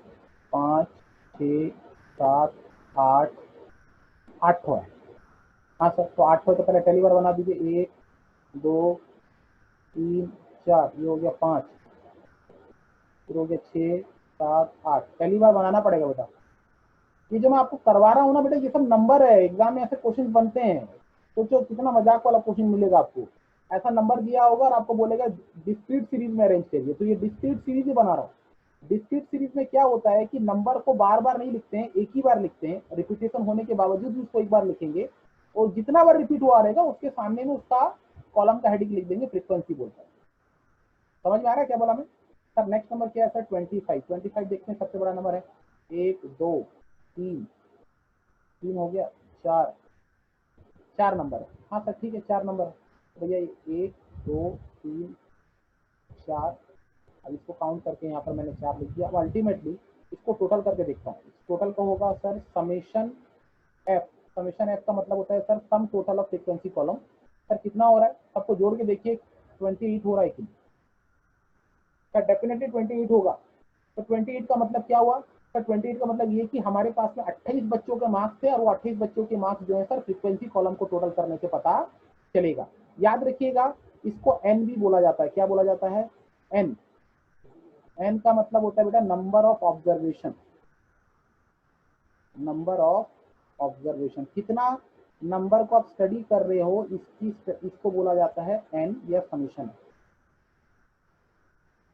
5 6 7 8 8 है। हाँ सर, तो 8 तो पहले पहली बार बना दीजिए। 1 2 3 4, ये हो गया 5, फिर हो गया 6 7 8, पहली बार बनाना पड़ेगा बेटा। ये जो मैं आपको करवा रहा हूँ ना बेटा, ये सब नंबर है, एग्जाम में ऐसे क्वेश्चन बनते हैं। सोचो कितना मजाक वाला क्वेश्चन मिलेगा आपको। ऐसा नंबर दिया होगा और आपको बोलेगा डिस्क्रीट सीरीज में अरेंज करिए, तो ये डिस्क्रीट सीरीज ही बना रहा हूँ। डिस्क्रीट सीरीज में क्या होता है कि नंबर को बार बार नहीं लिखते हैं, एक ही बार लिखते हैं, रिपीटेशन होने के बावजूद भी उसको एक बार लिखेंगे, और जितना बार रिपीट हुआ रहेगा उसके सामने में उसका कॉलम का हेडिंग लिख देंगे, फ्रीक्वेंसी बोलता है। समझ में आ रहा है क्या बोला मैं सर? नेक्स्ट नंबर क्या है सर? 25। 25 देखते हैं, सबसे बड़ा नंबर है। 1 2 3 3 हो गया, 4 4 नंबर है। हाँ सर ठीक है, 4 नंबर है भैया। 1 2 3 4, अब इसको काउंट करके यहाँ पर मैंने 4 लिख दिया। अब अल्टीमेटली इसको टोटल करके देखता हूँ। टोटल का होगा sir summation F. Summation F का मतलब होता है sir sum total of frequency column. Sir कितना हो रहा है? सबको जोड़ के देखिए 28 हो रहा है कि सर डेफिनेटली 28 होगा। तो 28 का मतलब क्या हुआ सर? 28 का मतलब ये कि हमारे पास में 28 बच्चों के मार्क्स थे और वो 28 बच्चों के मार्क्स जो है सर फ्रीक्वेंसी कॉलम को टोटल करने से पता चलेगा। याद रखिएगा इसको एन भी बोला जाता है। क्या बोला जाता है? एन। एन का मतलब होता है बेटा number of observation. Number of observation, कितना नंबर को आप स्टडी कर रहे हो इसको बोला जाता है एन या समीशन।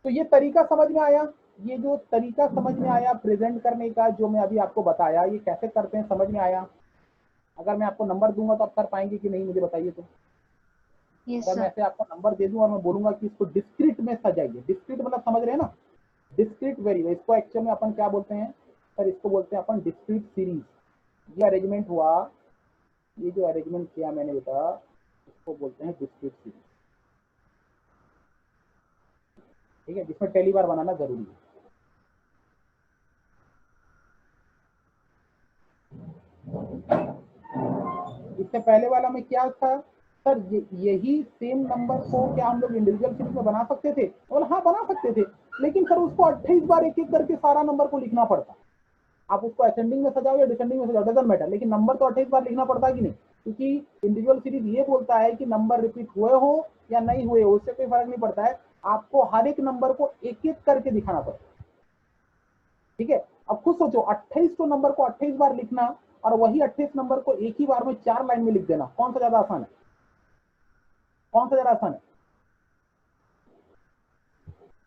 तो ये तरीका समझ में आया? ये जो तरीका समझ में आया प्रेजेंट करने का जो मैं अभी आपको बताया, ये कैसे करते हैं समझ में आया? अगर मैं आपको नंबर दूंगा तो आप कर पाएंगे कि नहीं मुझे बताइए। तो यस अगर मैं सर। ऐसे आपको नंबर दे दूं और मैं बोलूंगा कि इसको डिस्क्रीट में सजाइए, डिस्क्रीट मतलब समझ रहे हैं ना, डिस्क्रीट वेरिएबल, इसको एक्चुअल में अपन क्या बोलते हैं सर? इसको बोलते हैं अपन डिस्क्रीट सीरीज। ये अरेंजमेंट हुआ, ये जो अरेंजमेंट किया मैंने बेटा इसको बोलते हैं डिस्क्रीट सीरीज। ठीक है, जिसमें पहली बार बनाना जरूरी है। इससे पहले वाला में क्या था सर? यही सेम नंबर को क्या हम लोग इंडिविजुअल सीरीज में बना सकते थे? बोला हाँ बना सकते थे, लेकिन सर उसको 28 बार एक एक करके सारा नंबर को लिखना पड़ता। आप उसको असेंडिंग में सजाओ या डिसेंडिंग में सजाओ, डजंट मैटर, लेकिन नंबर तो 28 बार लिखना पड़ता है कि नहीं? क्योंकि इंडिविजुअल सीरीज ये बोलता है कि नंबर रिपीट हुए हो या नहीं हुए हो, उससे कोई फर्क नहीं पड़ता है, आपको हर एक नंबर को एक एक करके दिखाना पड़ता है। ठीक है, अब खुद सोचो 28 तो नंबर को 28 बार लिखना और वही 28 नंबर को एक ही बार में 4 लाइन में लिख देना, कौन सा ज्यादा आसान है? कौन सा ज्यादा आसान है?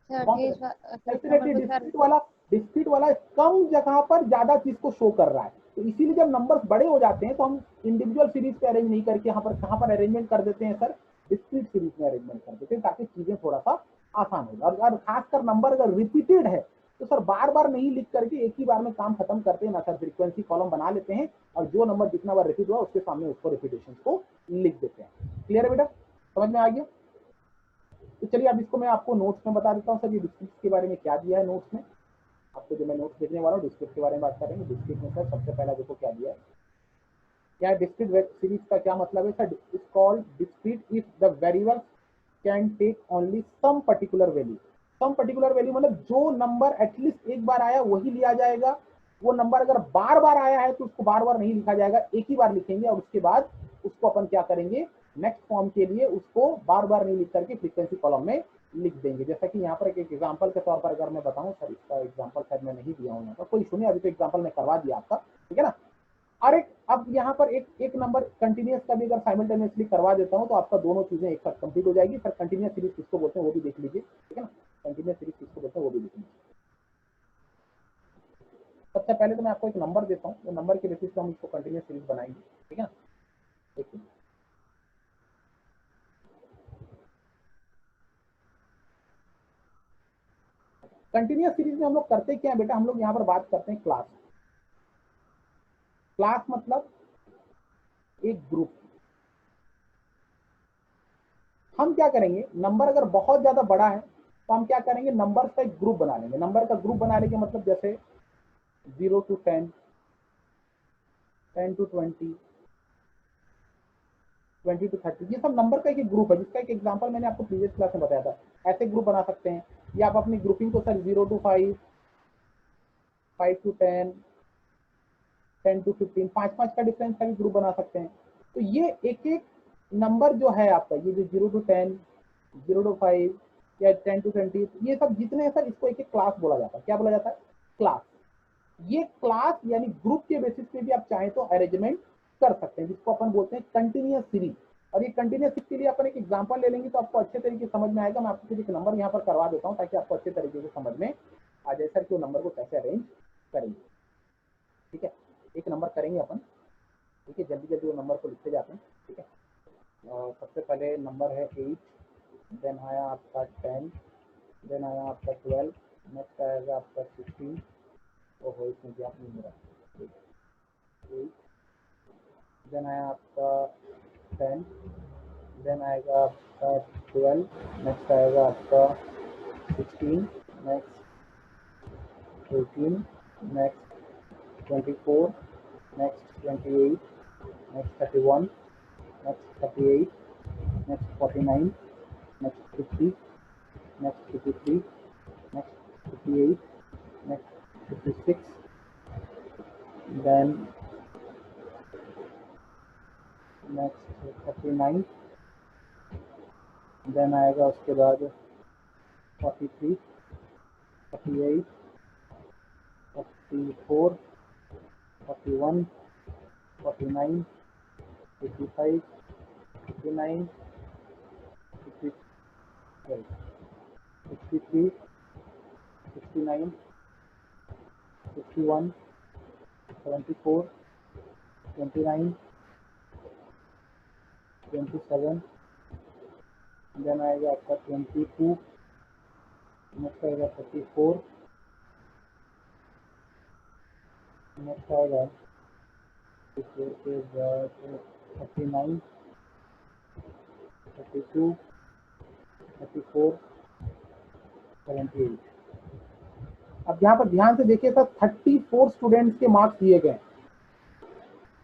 सर कौन सा? 28 नंबर डेफिनेटली को चार। डिस्क्रीट वाला कम जगह पर ज्यादा चीज को शो कर रहा है। तो इसीलिए जब नंबर्स बड़े हो जाते हैं तो हम इंडिविजुअल सीरीज पे अरेंज नहीं करके यहाँ पर कहाँ पर अरेंजमेंट कर देते हैं सर? डिस्क्रीट सीरीज में अरेंजमेंट कर देते हैं, ताकि चीजें थोड़ा सा आसान हो। और खासकर नंबर अगर रिपीटेड है तो सर बार बार नहीं लिख करके एक ही बार में काम खत्म करते हैं ना सर, फ्रीक्वेंसी कॉलम बना लेते हैं और जो नंबर जितना बार रिपीट हुआ उसके सामने उसको रिपीटेशन को लिख देते हैं। क्लियर है बेटा? समझ में आ गया? तो चलिए अब इसको मैं आपको नोट्स में बता देता हूँ सर, ये डिस्क्रीट के बारे में क्या दिया है नोट्स में। आपको जो मैं नोट्स भेजने वाला हूँ डिस्क्रीट के बारे में बात करेंगे। डिस्क्रीट में सर सबसे पहला देखो क्या दिया है। क्या डिस्क्रीट वेब सीरीज का क्या मतलब है sir? Is called discrete if the variable can take only some particular value. Some particular value मतलब जो नंबर एटलीस्ट एक बार आया वही लिया जाएगा। वो नंबर अगर बार बार आया है तो उसको बार बार नहीं लिखा जाएगा, एक ही बार लिखेंगे और उसके बाद उसको अपन क्या करेंगे, नेक्स्ट फॉर्म के लिए उसको बार बार नहीं लिख करके फ्रीक्वेंसी कॉलम में लिख देंगे। जैसा कि यहाँ पर एक एग्जांपल के तौर पर अगर मैं बताऊं सर, इसका एग्जांपल शायद मैं नहीं दिया हूँ यहाँ पर, कोई सुनिए अभी तो एग्जांपल मैं करवा दिया आपका, ठीक है ना। और एक अब यहाँ पर एक नंबर कंटिन्यूस का भी अगर साइमल्टेनियसली करवा देता हूँ तो आपका दोनों चीजें एक साथ कंप्लीट हो जाएगी। सर कंटिन्यूस सीरीज किसको बोलते हैं वो भी देख लीजिए, ठीक है ना। कंटिन्यूस सीरीज किसको बोलते हैं वो भी देख लीजिए। सबसे पहले तो मैं आपको एक नंबर देता हूँ, वो नंबर के बेसिस पे हम इसको कंटिन्यूस सीरीज बनाएंगे, ठीक है ना। देखिए कंटिन्यूस सीरीज में हम लोग करते क्या है बेटा, हम लोग यहाँ पर बात करते हैं क्लास। क्लास मतलब एक ग्रुप। हम क्या करेंगे, नंबर अगर बहुत ज्यादा बड़ा है तो हम क्या करेंगे, नंबर का एक ग्रुप बना लेंगे। नंबर का ग्रुप बनाने के मतलब जैसे 0 to 10, 10 to 20, 20 to 30, ये सब नंबर का एक ग्रुप है, जिसका एक एग्जांपल मैंने आपको प्रीवियस क्लास में बताया था। ऐसे ग्रुप बना सकते हैं या आप अपनी ग्रुपिंग को सर 0 to 5, 5 to 10, 10 to 15, 5 का डिफरेंस का भी ग्रुप बना सकते हैं। तो ये एक एक नंबर जो है आपका, ये जो 0 to 10, 0 to 5 या 10 to 20, ये सब जितने हैं सर इसको एक एक क्लास बोला जाता है। क्या बोला जाता है? क्लास। ये क्लास यानी ग्रुप के बेसिस पे भी आप चाहें तो अरेंजमेंट कर सकते हैं, जिसको अपन बोलते हैं कंटिन्यूस सीरीज। और ये कंटिन्यूस सीरीज के लिए अपन एक एग्जांपल ले लेंगे तो आपको अच्छे तरीके से समझ में आएगा। मैं आपको एक नंबर यहाँ पर करवा देता हूँ ताकि आपको अच्छे तरीके से समझ में आ जाए सर कि वो नंबर को कैसे अरेंज करेंगे। ठीक है, एक नंबर करेंगे अपन, ठीक है, जल्दी जल्दी वो नंबर को लिखते जाते हैं, ठीक है। सबसे पहले नंबर है 8, देन आया आपका 10, देन आया आपका 12, नेक्स्ट आएगा आपका 16, ओहो इसमें गैप नहीं हो रहा, 8, देन आया आपका 10, देन आएगा आपका 12, नेक्स्ट आएगा आपका 16, next 18, next 24, next 28, next 31, next 38, next 49, next 50, next 53, 58, next 56, then next 39, then आएगा उसके बाद 43, 48, 44, 41, 49, 55, 59, 63, 69, 61, 74, 29, 27, देन आएगा आपका 22, नेक्स्ट आएगा 34, नेक्स्ट आएगा 34 के बाद 39, 32, 34, 78। अब यहाँ पर ध्यान से देखिए सर 34 स्टूडेंट्स के मार्क्स दिए गए,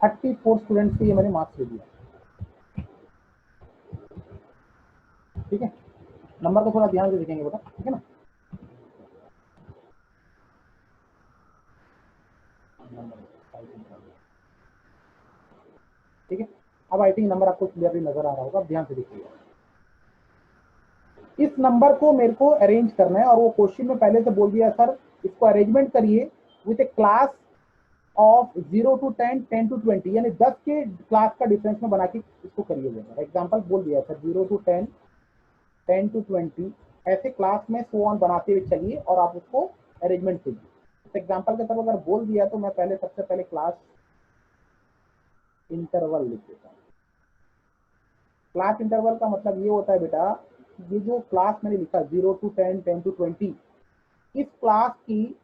34 स्टूडेंट्स के ये मैंने मार्क्स दे दिया। ठीक है, नंबर को थोड़ा ध्यान से देखेंगे बेटा, ठीक है ना। ठीक है, अब आई थिंक नंबर आपको क्लियरली नजर आ रहा होगा, अब ध्यान से देखिएगा। इस नंबर को मेरे को अरेंज करना है और वो क्वेश्चन में पहले से बोल दिया सर इसको अरेंजमेंट करिए with A class of 0 to 10, 10 to 20, यानी 10 के क्लास का डिफरेंस में बना के इसको करिए। एग्जांपल बोल दिया सर 0 to 10, 10 to 20 ऐसे क्लास में सो ऑन बनाते हुए चलिए और आप उसको अरेंजमेंट कीजिए। एग्जांपल के तरफ अगर बोल दिया तो मैं पहले सबसे पहले क्लास इंटरवल लिख देता हूँ। क्लास इंटरवल का मतलब ये होता है बेटा, ये जो क्लास मैंने लिखा 0 to 10, 10 to 20, इस क्लास की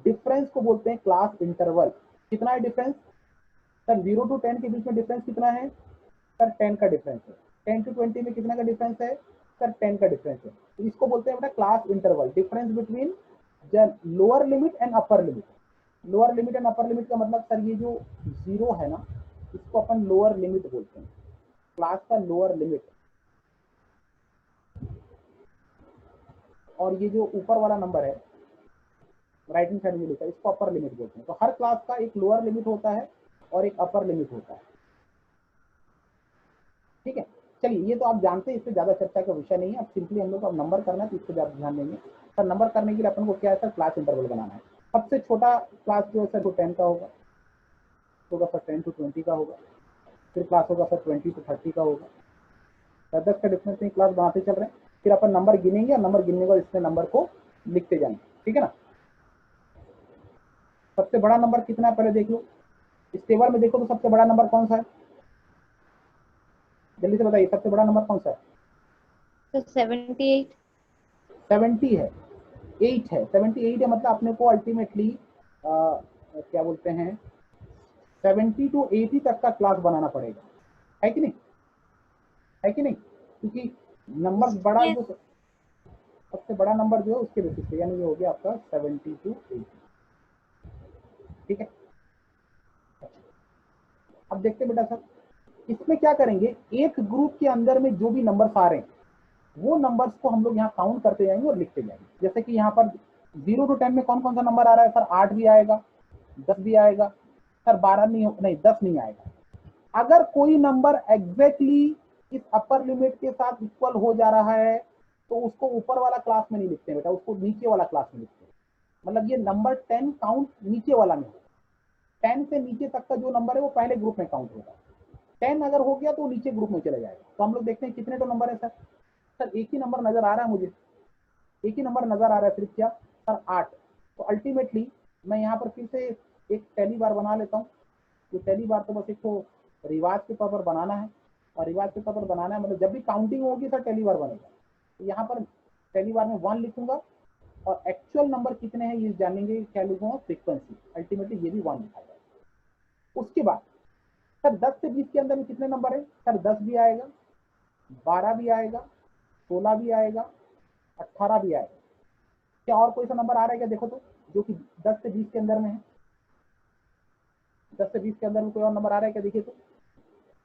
डिफरेंस को बोलते हैं क्लास इंटरवल। कितना है डिफरेंस सर? 0 to 10 के बीच में डिफरेंस कितना है सर? 10 का डिफरेंस है। 10 to 20 में कितना का डिफरेंस है सर? 10 का डिफरेंस है। तो इसको बोलते हैं बेटा class interval, difference between lower limit and upper limit. Lower limit and upper limit का मतलब सर ये जो 0 है ना, इसको अपन लोअर लिमिट बोलते हैं, क्लास का लोअर लिमिट। और ये जो ऊपर वाला नंबर है राइट हैंड साइड में लिखा है, इसको अपर लिमिट बोलते हैं। तो हर क्लास का एक लोअर लिमिट होता है और एक अपर लिमिट होता है। ठीक है, चलिए ये तो आप जानते हैं, इससे ज्यादा चर्चा का विषय नहीं है। अब सिंपली हम लोग को अब नंबर करना है तो इसको ज्यादा ध्यान देंगे। सर नंबर करने के लिए अपन को क्या है सर? क्लास इंटरवल बनाना है। सबसे छोटा क्लास जो है सर वो 10 का होगा सर, 10 to 20 का होगा। फिर क्लास होगा सर 20 to 30 का होगा। सर 10 का डिफरेंस में क्लास बनाते चल रहे हैं। फिर अपन नंबर गिनेंगे और नंबर गिनने के बाद इसमें नंबर को लिखते जाएंगे। ठीक है ना। सबसे बड़ा नंबर कितना है पहले देख लो, इस टेबल में देखो तो सबसे बड़ा नंबर कौन सा है? जल्दी से बताइए, सबसे बड़ा नंबर कौन सा है? 78। 70 है, 8 है, 78 है। मतलब अपने को अल्टीमेटली क्या बोलते हैं 70 to 80 तक का क्लास बनाना पड़ेगा, है कि नहीं? है कि नहीं? क्योंकि नंबर बड़ा जो सबसे बड़ा नंबर जो है उसके बेसिस पे, यानी ये हो गया आपका 70 to 80। ठीक है, अब देखते हैं बेटा सर इसमें क्या करेंगे, एक ग्रुप के अंदर में जो भी नंबर्स आ रहे हैं वो नंबर्स को हम लोग यहाँ काउंट करते जाएंगे और लिखते जाएंगे। जैसे कि यहाँ पर 0 to 10 में कौन कौन सा नंबर आ रहा है सर? 8 भी आएगा, 10 भी आएगा सर, 12 नहीं 10 नहीं आएगा। अगर कोई नंबर एग्जैक्टली इस अपर लिमिट के साथ इक्वल हो जा रहा है तो उसको ऊपर वाला क्लास में नहीं लिखते बेटा, उसको नीचे वाला क्लास में लिखते हैं। मतलब ये नंबर 10 काउंट नीचे वाला में होगा। 10 से नीचे तक का जो नंबर है वो पहले ग्रुप में काउंट होगा। 10 अगर हो गया तो नीचे ग्रुप में चला जाएगा। तो हम लोग देखते हैं कितने तो नंबर है सर? सर एक ही नंबर नजर आ रहा है मुझे, एक ही नंबर नजर आ रहा है सिर्फ, क्या सर? 8। तो अल्टीमेटली मैं यहाँ पर फिर से एक पहली बार बना लेता हूँ। तो पहली बार तो बस एक तो रिवाज के तौर पर बनाना है, और रिवाज के तौर पर बनाना है मतलब जब भी काउंटिंग होगी सर पहली बार बनेगा। तो यहाँ पर पहली बार में 1 लिखूंगा और एक्चुअल नंबर कितने हैं ये जानेंगे, क्या लिखूंगा? फ्रीक्वेंसी। अल्टीमेटली ये भी 1 लिखा जाएगा। उसके बाद सर 10 से 20 के अंदर में कितने नंबर है सर? 10 भी आएगा, 12 भी आएगा, 16 भी आएगा, 18 भी आएगा। क्या और कोई सा नंबर आ रहा है क्या? देखो तो जो कि 10 से 20 के अंदर में है। 10 से 20 के अंदर में कोई और नंबर आ रहा है क्या? देखिए तो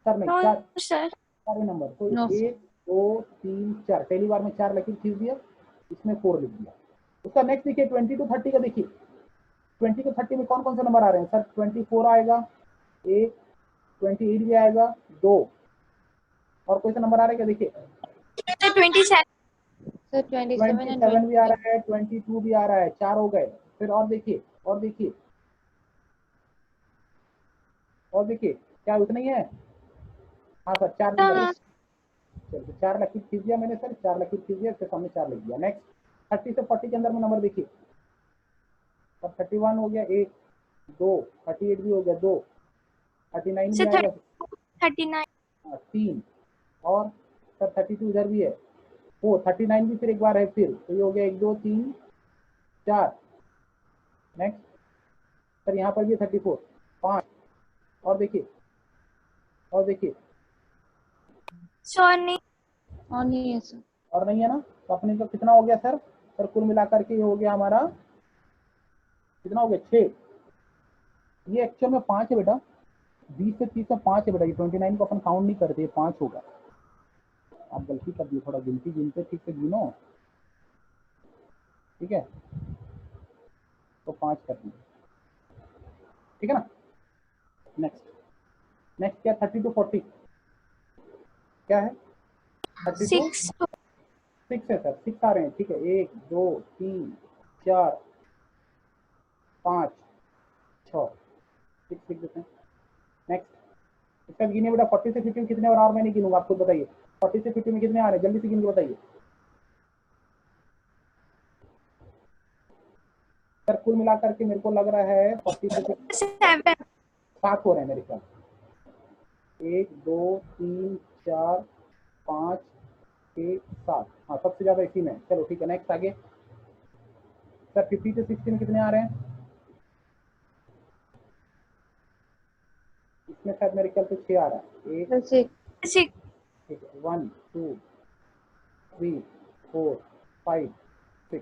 सर नहीं, चार सारे नंबर। तो 1 2 3 4, पहली बार में 4 लकीर खींच दिया, इसमें 4 लिख दिया। उसका नेक्स्ट देखिए 20 to 30 का देखिए, 20 to 30 में कौन कौन से नंबर आ रहे हैं सर? 24 आएगा, 1, 28 भी आएगा, 2, और कोई सा नंबर आ रहा है क्या? देखिए 27 सर, 27 and 27 भी आ रहा है, 22 भी आ रहा है, 4 हो गए। फिर और देखिए, और देखिए, और देखिए, क्या उतना ही है? हाँ सर, 4 नंबर। चलिए 4 लकीर खींच दिया मैंने सर, 4 लकीर खींच दिया, इसके सामने 4 लिख दिया। नेक्स्ट 30 से 40 के अंदर में नंबर देखिए, अब 31 हो गया, 1, 2, 38 भी हो गया, 2, 39 भी आएगा, 39 3, और सर 32 इधर भी है, 4, 39 भी फिर एक बार है, फिर तो ये हो गया 1, 2, 3, 4। नेक्स्ट सर यहाँ पर भी 34, 5, और देखिए, और देखिए, और नहीं है सर, और नहीं है ना, तो अपने का कितना हो गया सर? सर कुल मिलाकर के ये हो गया हमारा, कितना हो गया? 6। ये एक्चुअल में 5 है बेटा, 20 से 30 में 5 है बेटा, ये 29 को अपन काउंट नहीं करते, 5 होगा। आप गलती कर दिए, थोड़ा गिनती गिनते ठीक से गिनो, ठीक है, तो 5 कर दिए, ठीक है ना। नेक्स्ट क्या? 30 to 40 क्या है? 30 to 6 है सर, 6 आ रहे हैं, ठीक है, 1, 2, 3, 4, 5, 6, 6 लिख देते हैं। नेक्स्ट इसका गिनिए बेटा, 40 से 50 में कितने, और मैं नहीं गिनूंगा, आपको बताइए 40 से 50 में कितने आ रहे हैं, जल्दी से गिन के बताइए सर। कुल मिलाकर के मेरे को लग रहा है 40 से 7 हो रहे हैं मेरे ख्याल, 1, 2, 3, 4, 5, 6, 7, हाँ सबसे ज्यादा इसी में। चलो ठीक है, नेक्स्ट आगे सर 50 से 60 में कितने आ रहे हैं? इसमें शायद मेरे ख्याल से 6 आ रहा है, 1, ठीक है, 1, 2, 3, 4, 5, 6,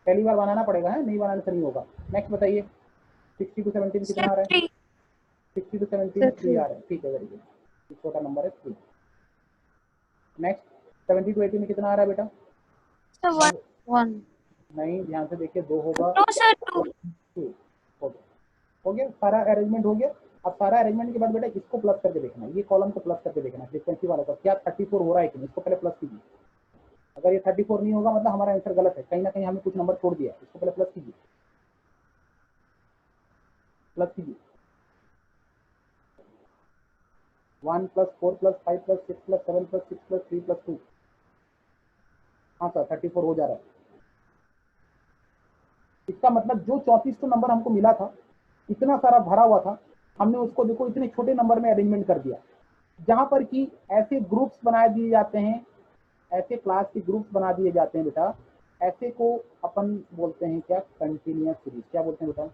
पहली बार बनाना पड़ेगा है, नहीं बनाने से नहीं होगा। नेक्स्ट बताइए 60 to 70 में कितना आ रहा है? 60 to 70 3 आ रहा है, ठीक है, वेरी गुड, छोटा नंबर है 3। नेक्स्ट 70 to 80 में कितना आ रहा है बेटा? 1 नहीं, ध्यान से देखिए, 2 होगा, 2 हो गया, सारा अरेंजमेंट हो गया। अब सारा अरेंजमेंट के बाद बेटा इसको प्लस करके देखना, ये कॉलम को प्लस करके देखना फ्रीक्वेंसी वाला का, क्या 34 हो रहा है कि नहीं, इसको पहले प्लस कीजिए। अगर ये 34 नहीं होगा मतलब हमारा आंसर गलत है, कहीं ना कहीं हमने कुछ नंबर छोड़ दिया, इसको पहले प्लस कीजिए, प्लस कीजिए। 1 + 4 + 5 + 6 + 7 + 6 + 3 + 2, हाँ सर 34 हो जा रहा है। इसका मतलब जो 34 नंबर हमको मिला था, इतना सारा भरा हुआ था, हमने उसको देखो इतने छोटे नंबर में अरेंजमेंट कर दिया, जहां पर कि ऐसे ग्रुप्स बना दिए जाते हैं, ऐसे क्लास के ग्रुप्स बना दिए जाते हैं बेटा, ऐसे को अपन बोलते हैं क्या? Continuous series. क्या बोलते हैं बेटा?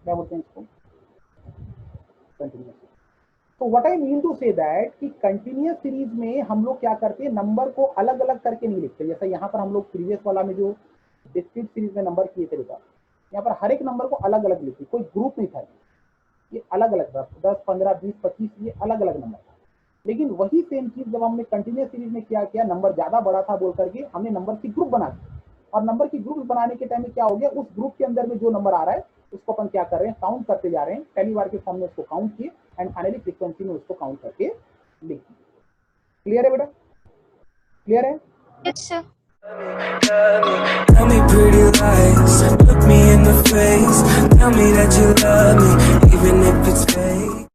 क्या बोलते हैं इसको? कंटिन्यूअस। तो what I mean to say that कि कंटिन्यूअस सीरीज में हम लोग क्या करते हैं, नंबर को अलग अलग करके नहीं लिखते। जैसा यहाँ पर हम लोग प्रीवियस वाला में जो डिस्क्रीट सीरीज में नंबर किए थे बेटा, यहाँ पर हर एक नंबर को अलग अलग लिखी, कोई ग्रुप नहीं था, ये अलग अलग था, 10, 15, 20, 25, ये अलग अलग नंबर था। लेकिन वही सेम चीज जब हमने कंटिन्यूअस सीरीज में क्या किया, नंबर ज्यादा बड़ा था बोल करके हमने नंबर की ग्रुप बना दी, और नंबर की ग्रुप बनाने के टाइम में क्या हो गया, उस ग्रुप के अंदर में जो नंबर आ रहा है उसको अपन क्या कर रहे हैं, काउंट करते जा रहे हैं। पहली बार के फॉर्म में उसको काउंट किए एंड फाइनली फ्रीक्वेंसी में उसको काउंट करके लिख दिए। क्लियर है बेटा? क्लियर है? Yes, sir. Tell me pretty lies, look me in the face, tell me that you love me, even if it's fake.